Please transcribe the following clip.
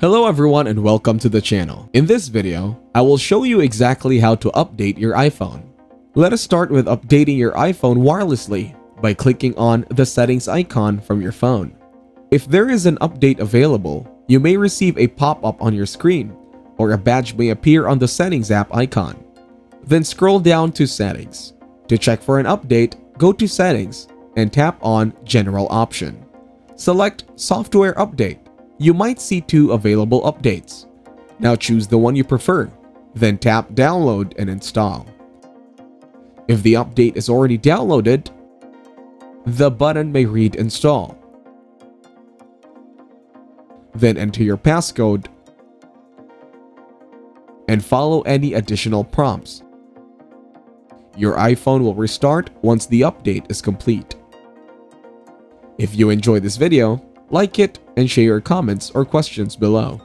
Hello everyone and welcome to the channel. In this video, I will show you exactly how to update your iPhone. Let us start with updating your iPhone wirelessly by clicking on the settings icon from your phone. If there is an update available, you may receive a pop-up on your screen or a badge may appear on the settings app icon. Then scroll down to settings. To check for an update, go to settings and tap on general option. Select software update. You might see two available updates. Now choose the one you prefer, then tap download and install. If the update is already downloaded, the button may read install. Then enter your passcode and follow any additional prompts. Your iPhone will restart once the update is complete. If you enjoyed this video, like it and share your comments or questions below.